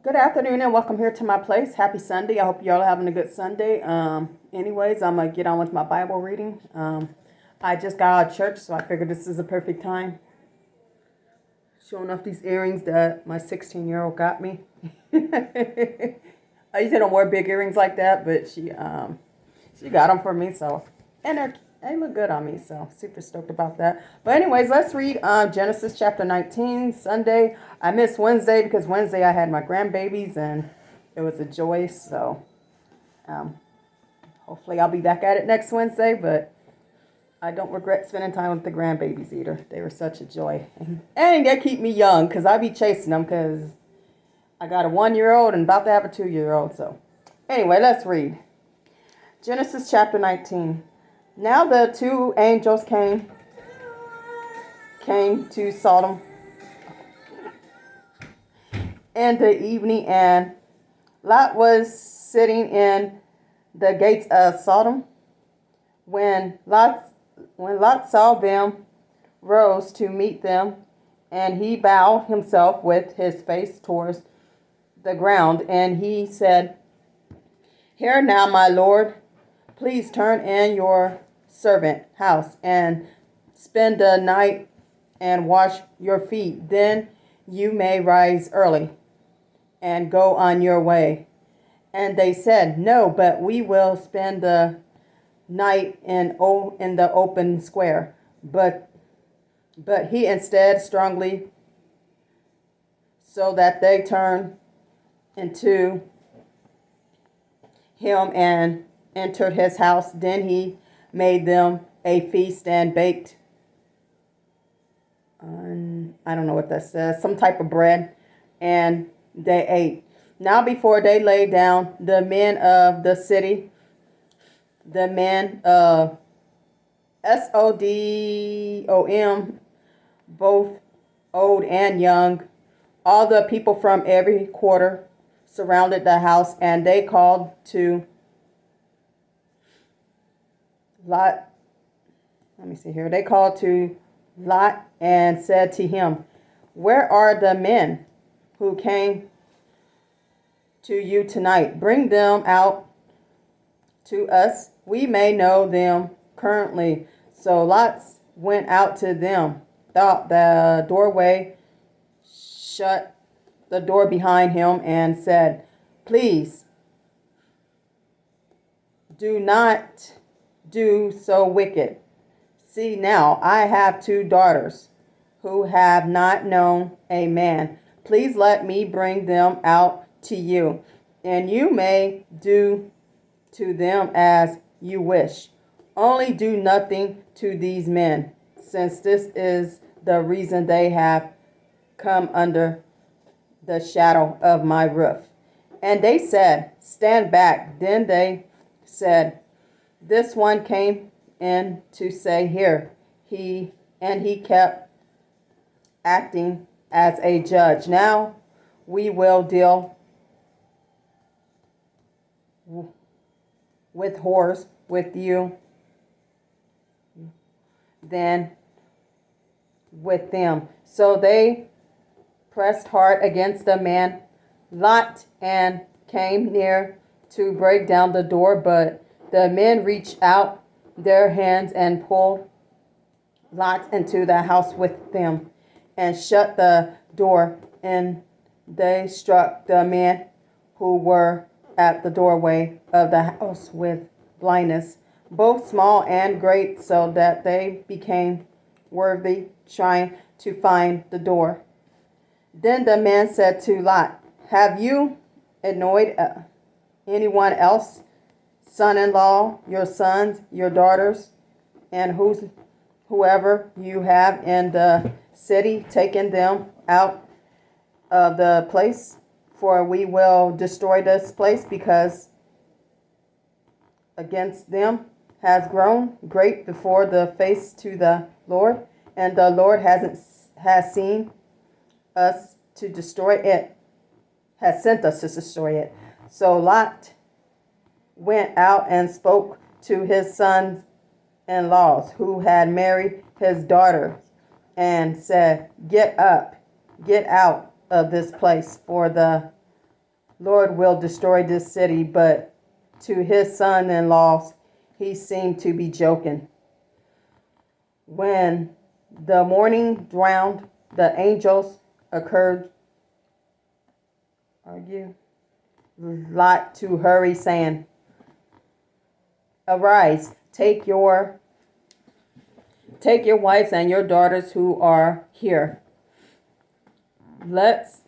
Good afternoon and welcome here to my place. Happy Sunday. I hope y'all are having a good Sunday. Anyways, I'm going to get on with my Bible reading. I just got out of church, so I figured this is a perfect time. Showing off these earrings that my 16-year-old got me. I usually don't wear big earrings like that, but she got them for me, so. And they look good on me, so super stoked about that. But anyways, let's read Genesis chapter 19, Sunday. I missed Wednesday because Wednesday I had my grandbabies, and it was a joy, so hopefully I'll be back at it next Wednesday, but I don't regret spending time with the grandbabies either. They were such a joy. And they keep me young because I be chasing them because I got a 1-year-old and about to have a 2-year-old, so. Anyway, let's read. Genesis chapter 19. Now the two angels came to Sodom in the evening, and Lot was sitting in the gates of Sodom. When Lot saw them, rose to meet them, and he bowed himself with his face towards the ground, and he said, "Here now, my lord, please turn in your servant house and spend the night and wash your feet. Then you may rise early and go on your way." And they said, "No, but we will spend the night in the open square." But he instead strongly, so that they turned into him and entered his house. Then he made them a feast and baked, I don't know what that says, some type of bread, and they ate. Now before they lay down, the men of the city, the men of Sodom, both old and young, all the people from every quarter surrounded the house, and they called to Lot. Let me see here. They called to Lot and said to him, "Where are the men who came to you tonight? Bring them out to us. We may know them currently." So Lot went out to them, thought the doorway, shut the door behind him, and said, "Please do not do so wicked. See now, I have 2 daughters who have not known a man. Please let me bring them out to you, and you may do to them as you wish. Only do nothing to these men, since this is the reason they have come under the shadow of my roof." And they said, "Stand back." Then they said, "This one came in to say, 'Here,' he kept acting as a judge. Now we will deal with whores with you than with them." So they pressed hard against the man Lot and came near to break down the door, but the men reached out their hands and pulled Lot into the house with them and shut the door, and they struck the men who were at the doorway of the house with blindness, both small and great, so that they became worthy trying to find the door. Then the man said to Lot, "Have you annoyed anyone else, son-in-law, your sons, your daughters, and whoever you have in the city, taken them out of the place? For we will destroy this place, because against them has grown great before the face to the Lord, and the Lord has seen us to destroy it, has sent us to destroy it." So Lot went out and spoke to his sons-in-laws who had married his daughters, and said, "Get up, get out of this place, for the Lord will destroy this city, but to his son-in-laws he seemed to be joking. When the morning drowned, the angels occurred Lot to hurry, saying, Arise, take your wives and your daughters who are here. Let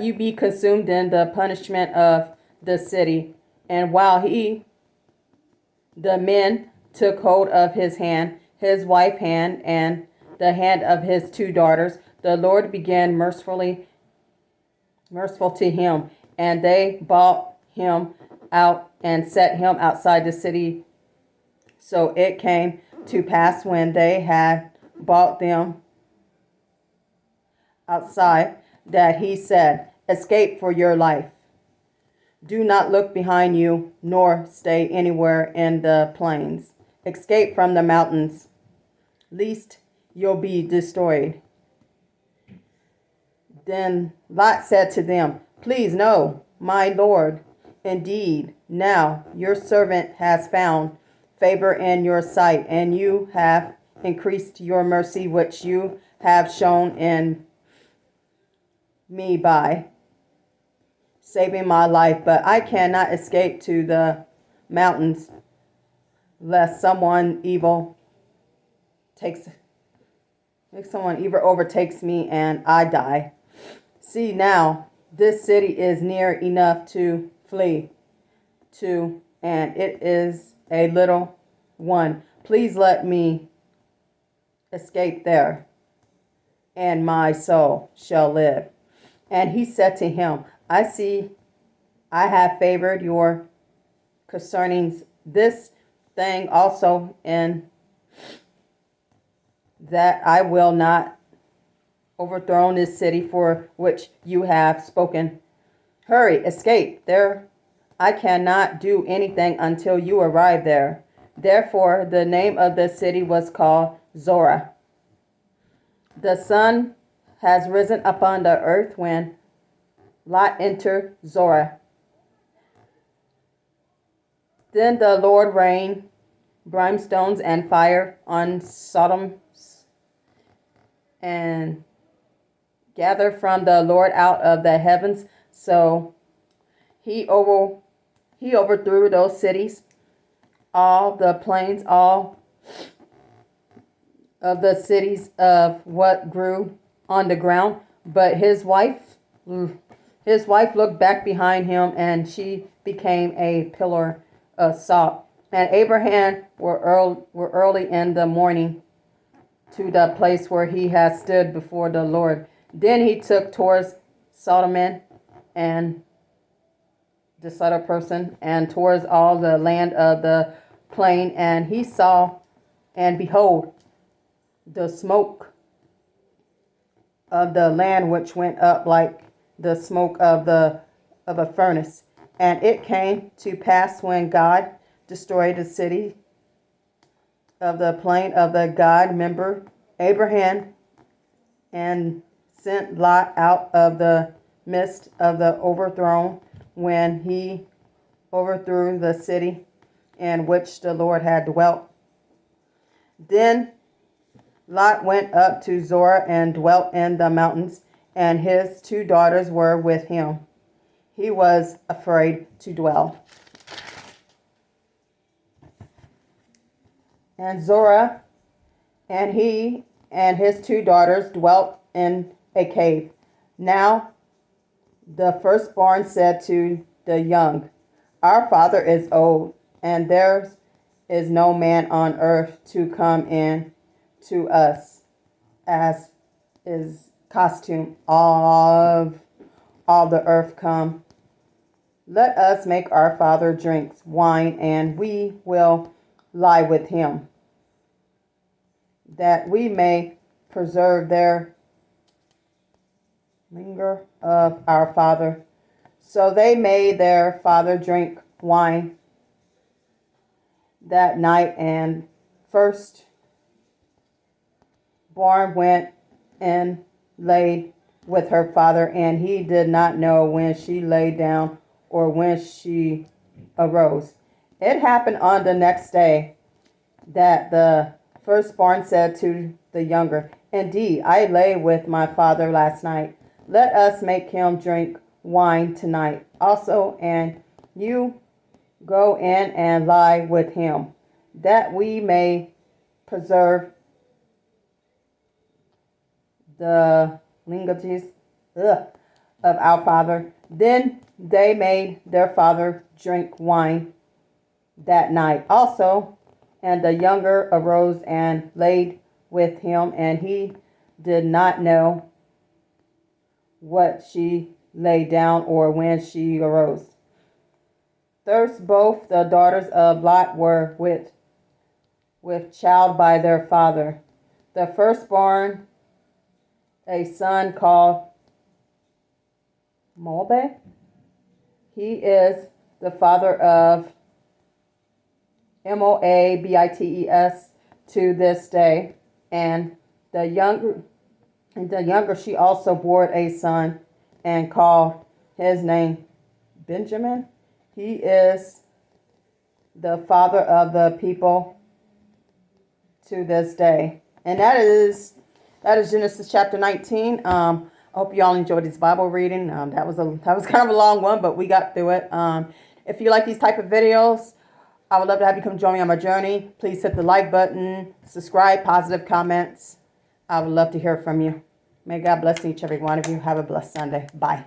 you be consumed in the punishment of the city. And while the men took hold of his hand, his wife's hand, and the hand of his two daughters, the Lord began merciful to him, and they brought him out and set him outside the city. So it came to pass when they had brought them outside that he said, Escape for your life. Do not look behind you, nor stay anywhere in the plains. Escape from the mountains, lest you'll be destroyed. Then Lot said to them, Please no, my Lord. Indeed, now your servant has found favor in your sight, and you have increased your mercy which you have shown in me by saving my life. But I cannot escape to the mountains, lest someone evil overtakes me and I die. See now, this city is near enough to flee to, and it is a little one. Please let me escape there, and my soul shall live. And he said to him, I see I have favored your concerning this thing also, in that I will not overthrow this city for which you have spoken. Hurry, escape there. I cannot do anything until you arrive there. Therefore, the name of the city was called Zorah. The sun has risen upon the earth when Lot entered Zorah. Then the Lord rained brimstones and fire on Sodom, and gathered from the Lord out of the heavens. So he overthrew those cities, all the plains, all of the cities of what grew on the ground. But his wife looked back behind him, and she became a pillar of salt. And Abraham were early in the morning to the place where he had stood before the Lord. Then he took towards Sodom and this other person, and towards all the land of the plain, and he saw, and behold, the smoke of the land which went up like the smoke of a furnace. And it came to pass when God destroyed the city of the plain of the God, remember Abraham, and sent Lot out of the midst of the overthrown, when he overthrew the city in which the Lord had dwelt. Then Lot went up to Zorah and dwelt in the mountains, and his two daughters were with him. He was afraid to dwell. And Zorah and he and his two daughters dwelt in a cave. Now the firstborn said to the young, Our father is old, and there is no man on earth to come in to us, as is custom of all the earth come. Let us make our father drink wine, and we will lie with him, that we may preserve their linger of our father. So they made their father drink wine that night, and firstborn went and laid with her father, and he did not know when she lay down or when she arose. It happened on the next day that the firstborn said to the younger, "Indeed, I lay with my father last night. Let us make him drink wine tonight also, and you go in and lie with him, that we may preserve the legacies of our father." Then they made their father drink wine that night also, and the younger arose and laid with him, and he did not know what she lay down or when she arose. Thus both the daughters of Lot were with child by their father. The firstborn, a son called Moabed. He is the father of Moabits to this day. And the younger she also bore a son and called his name Benjamin. He is the father of the people to this day. And that is Genesis chapter 19. I hope you all enjoyed this Bible reading. That was kind of a long one, but we got through it. If you like these type of videos, I would love to have you come join me on my journey. Please hit the like button, subscribe, positive comments. I would love to hear from you. May God bless each and every one of you. Have a blessed Sunday. Bye.